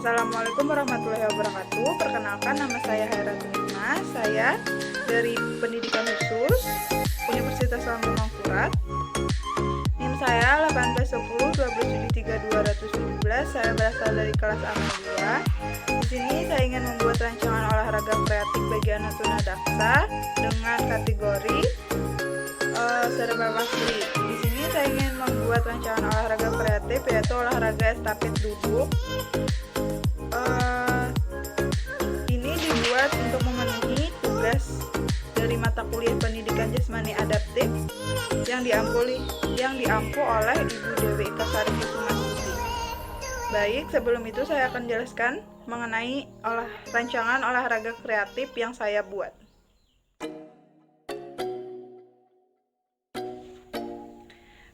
Assalamualaikum warahmatullahi wabarakatuh. Perkenalkan, nama saya Hairatu Nina. Saya dari Pendidikan Khusus Universitas Lambung Mangkurat. NIM saya 1810 Saya berasal dari kelas A02. Di sini saya ingin membuat rancangan olahraga kreatif bagi anak tunadaksa dengan kategori cerebral palsy. Di sini saya ingin membuat rancangan olahraga kreatif yaitu olahraga estafet duduk. Ini dibuat untuk memenuhi tugas dari mata kuliah pendidikan jasmani adaptif yang diampu oleh Ibu Dewi Ikasari Kusumastuti. Baik, sebelum itu saya akan jelaskan mengenai rancangan olahraga kreatif yang saya buat.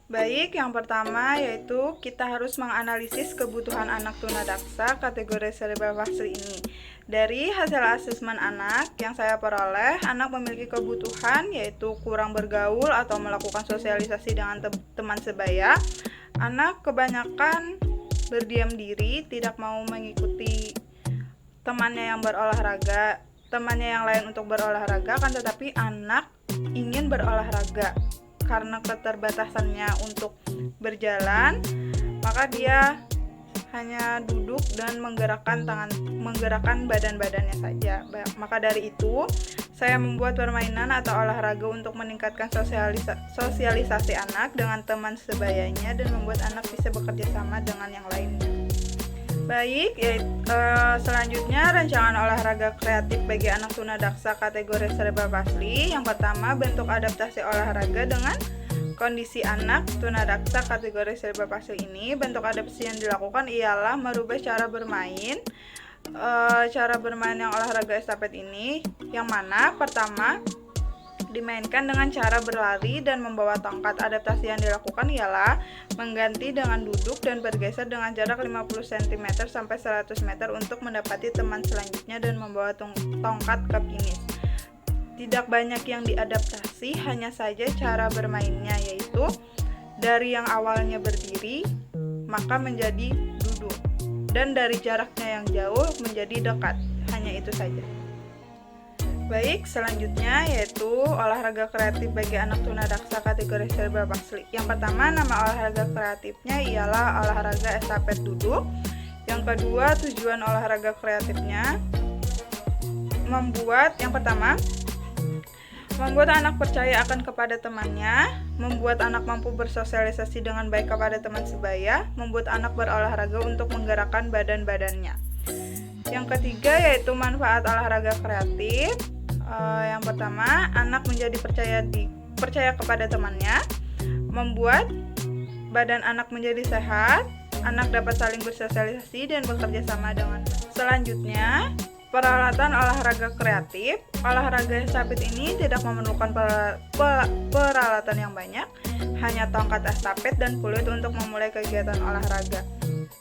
Baik, yang pertama yaitu kita harus menganalisis kebutuhan anak tunadaksa kategori cerebral palsy ini. Dari hasil asesmen anak yang saya peroleh, anak memiliki kebutuhan yaitu kurang bergaul atau melakukan sosialisasi dengan teman sebaya. Anak kebanyakan berdiam diri, tidak mau mengikuti temannya yang lain untuk berolahraga, kan tetapi anak ingin berolahraga. Karena keterbatasannya untuk berjalan, maka dia hanya duduk dan menggerakkan badan-badannya saja. Maka dari itu, saya membuat permainan atau olahraga untuk meningkatkan sosialisasi anak dengan teman sebayanya dan membuat anak bisa bekerja sama dengan yang lainnya. Baik, selanjutnya rancangan olahraga kreatif bagi anak tunadaksa kategori cerebral palsy. Yang pertama, bentuk adaptasi olahraga dengan kondisi anak tunadaksa kategori cerebral palsy ini. Bentuk adaptasi yang dilakukan ialah merubah cara bermain yang olahraga estafet ini, yang mana pertama dimainkan dengan cara berlari dan membawa tongkat. Adaptasi yang dilakukan ialah mengganti dengan duduk dan bergeser dengan jarak 50 cm sampai 100 meter untuk mendapati teman selanjutnya dan membawa tongkat ke finish. Tidak banyak yang diadaptasi, hanya saja cara bermainnya, yaitu dari yang awalnya berdiri maka menjadi duduk, dan dari jaraknya yang jauh menjadi dekat. Hanya itu saja. Baik, selanjutnya yaitu olahraga kreatif bagi anak tunadaksa kategori cerebral palsy. Yang pertama, nama olahraga kreatifnya ialah olahraga estafet duduk. Yang kedua, tujuan olahraga kreatifnya membuat anak percaya akan kepada temannya, membuat anak mampu bersosialisasi dengan baik kepada teman sebaya, membuat anak berolahraga untuk menggerakkan badan-badannya. Yang ketiga yaitu manfaat olahraga kreatif. Yang pertama, anak menjadi percaya kepada temannya, membuat badan anak menjadi sehat, anak dapat saling bersosialisasi dan bekerja sama dengan. Selanjutnya, peralatan olahraga kreatif. Olahraga estafet ini tidak memerlukan peralatan yang banyak, hanya tongkat estafet dan peluit untuk memulai kegiatan olahraga.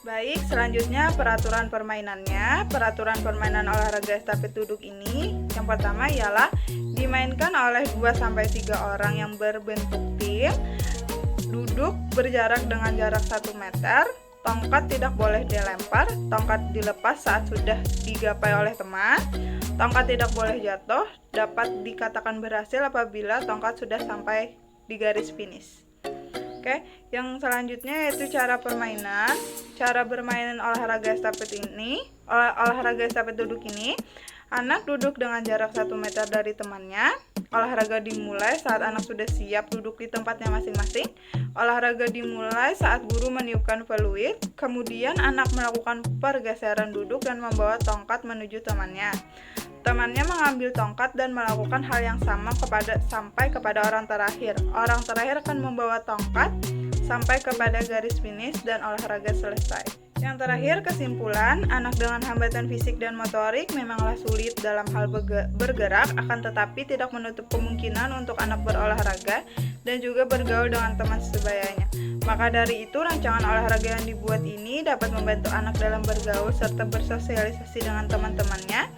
Baik, selanjutnya peraturan permainannya. Peraturan permainan olahraga estafet duduk ini yang pertama ialah dimainkan oleh 2-3 orang yang berbentuk tim. Duduk berjarak dengan jarak 1 meter. Tongkat tidak boleh dilempar, tongkat dilepas saat sudah digapai oleh teman. Tongkat tidak boleh jatuh, dapat dikatakan berhasil apabila tongkat sudah sampai di garis finish. Oke, yang selanjutnya yaitu cara permainan. Cara bermain olahraga estafet duduk ini, anak duduk dengan jarak 1 meter dari temannya. Olahraga dimulai saat anak sudah siap duduk di tempatnya masing-masing. Olahraga dimulai saat guru meniupkan peluit. Kemudian anak melakukan pergeseran duduk dan membawa tongkat menuju temannya. Temannya mengambil tongkat dan melakukan hal yang sama sampai kepada orang terakhir. Orang terakhir akan membawa tongkat sampai kepada garis finish dan olahraga selesai. Yang terakhir, kesimpulan, anak dengan hambatan fisik dan motorik memanglah sulit dalam hal bergerak, akan tetapi tidak menutup kemungkinan untuk anak berolahraga dan juga bergaul dengan teman sebayanya. Maka dari itu, rancangan olahraga yang dibuat ini dapat membantu anak dalam bergaul serta bersosialisasi dengan teman-temannya.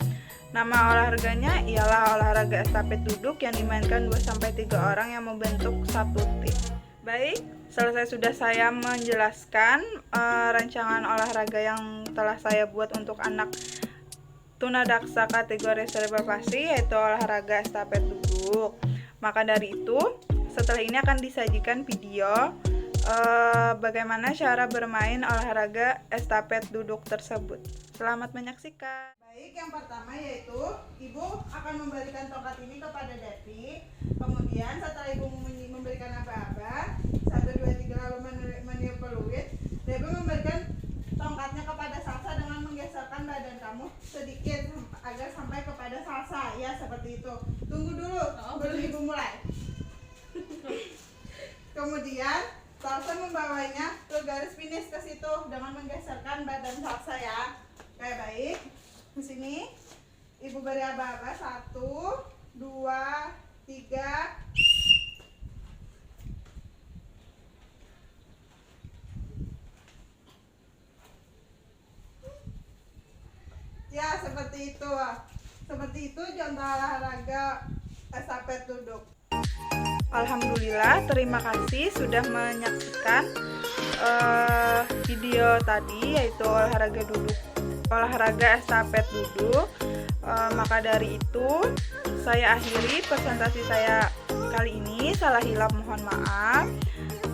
Nama olahraganya ialah olahraga estafet duduk yang dimainkan 2-3 orang yang membentuk satu tim. Baik, selesai sudah saya menjelaskan rancangan olahraga yang telah saya buat untuk anak tunadaksa kategori cerebral palsy, yaitu olahraga estafet duduk. Maka dari itu, setelah ini akan disajikan video bagaimana cara bermain olahraga estafet duduk tersebut. Selamat menyaksikan. Baik, yang pertama yaitu Ibu akan memberikan tongkat ini kepada Devi. Kemudian setelah Ibu memberikan aba-aba 1, 2, 3 lalu meniup peluit, Devi memberikan tongkatnya kepada Salsa dengan menggeserkan badan kamu sedikit agar sampai kepada Salsa, ya seperti itu. Tunggu dulu, belum Ibu mulai. Kemudian Salsa membawanya ke garis finish ke situ dengan menggeserkan badan Salsa, ya. Kayak baik. Di sini Ibu beri aba-aba 1, 2, 3. Ya, seperti itu. Seperti itu contoh olahraga estafet duduk. Alhamdulillah, terima kasih sudah menyaksikan video tadi, yaitu olahraga estafet duduk. Maka dari itu saya akhiri presentasi saya kali ini. Salah hilap mohon maaf.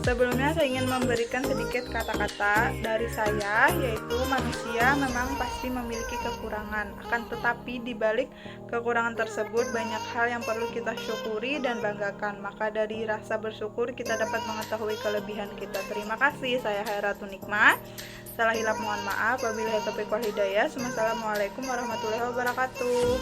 Sebelumnya saya ingin memberikan sedikit kata-kata dari saya, yaitu manusia memang pasti memiliki kekurangan. Akan tetapi di balik kekurangan tersebut banyak hal yang perlu kita syukuri dan banggakan. Maka dari rasa bersyukur kita dapat mengetahui kelebihan kita. Terima kasih. Saya Hairatul Nikmah. Salah hilap mohon maaf. Wabillahi taufiq wal hidayah. Wassalamualaikum warahmatullahi wabarakatuh.